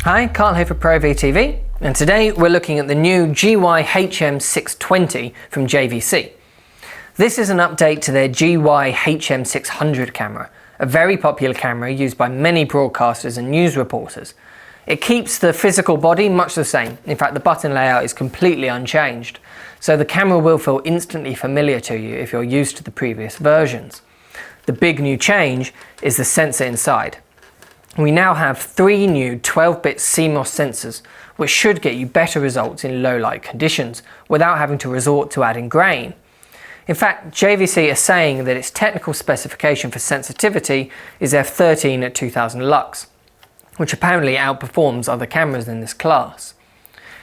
Hi, Carl here for ProAV TV, and today we're looking at the new GY-HM620 from JVC. This is an update to their GY-HM600 camera, a very popular camera used by many broadcasters and news reporters. It keeps the physical body much the same. In fact, the button layout is completely unchanged, so the camera will feel instantly familiar to you if you're used to the previous versions. The big new change is the sensor inside. We now have 3 new 12-bit CMOS sensors, which should get you better results in low light conditions without having to resort to adding grain. In fact, JVC are saying that its technical specification for sensitivity is f13 at 2000 lux, which apparently outperforms other cameras in this class.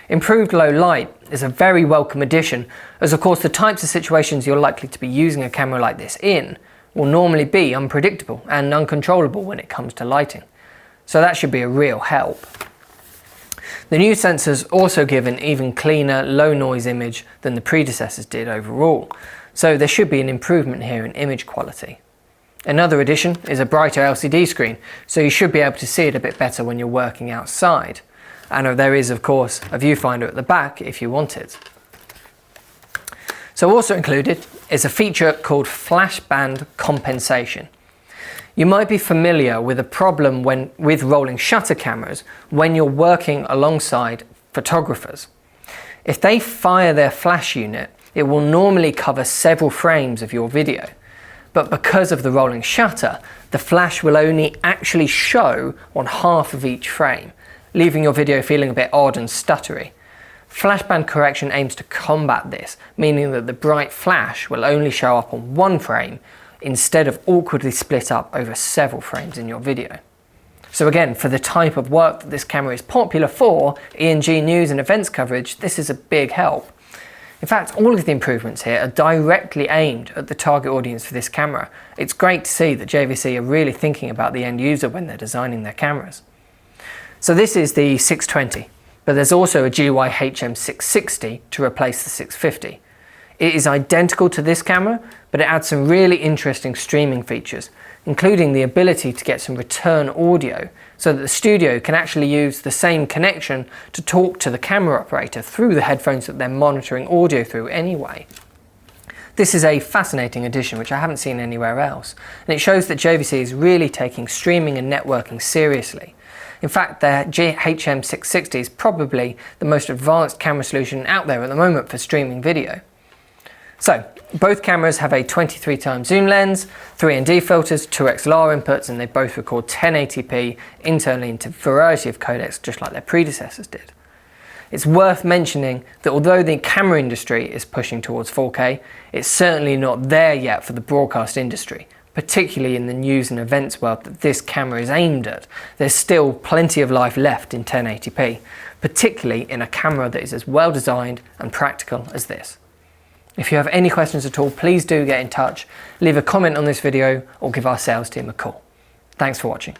Improved low light is a very welcome addition, as of course the types of situations you're likely to be using a camera like this in will normally be unpredictable and uncontrollable when it comes to lighting. So that should be a real help. The new sensors also give an even cleaner, low noise image than the predecessors did overall, so there should be an improvement here in image quality. Another addition is a brighter LCD screen, so you should be able to see it a bit better when you're working outside. And there is, of course, a viewfinder at the back if you want it. So also included is a feature called Flashbang Compensation. You might be familiar with a problem with rolling shutter cameras when you're working alongside photographers. If they fire their flash unit, it will normally cover several frames of your video. But because of the rolling shutter, the flash will only actually show on half of each frame, leaving your video feeling a bit odd and stuttery. Flashbang Correction aims to combat this, meaning that the bright flash will only show up on one frame instead of awkwardly split up over several frames in your video. So again, for the type of work that this camera is popular for, E&G news and events coverage, this is a big help. In fact, all of the improvements here are directly aimed at the target audience for this camera. It's great to see that JVC are really thinking about the end user when they're designing their cameras. So this is the 620, but there's also a GY-HM660 to replace the 650. It is identical to this camera, but it adds some really interesting streaming features, including the ability to get some return audio so that the studio can actually use the same connection to talk to the camera operator through the headphones that they're monitoring audio through anyway. This is a fascinating addition which I haven't seen anywhere else, and it shows that JVC is really taking streaming and networking seriously. In fact, their GY-HM660 is probably the most advanced camera solution out there at the moment for streaming video. So, both cameras have a 23x zoom lens, 3ND filters, 2 XLR inputs, and they both record 1080p internally into a variety of codecs just like their predecessors did. It's worth mentioning that although the camera industry is pushing towards 4K, it's certainly not there yet for the broadcast industry, particularly in the news and events world that this camera is aimed at. There's still plenty of life left in 1080p, particularly in a camera that is as well designed and practical as this. If you have any questions at all, please do get in touch, leave a comment on this video or give our sales team a call. Thanks for watching.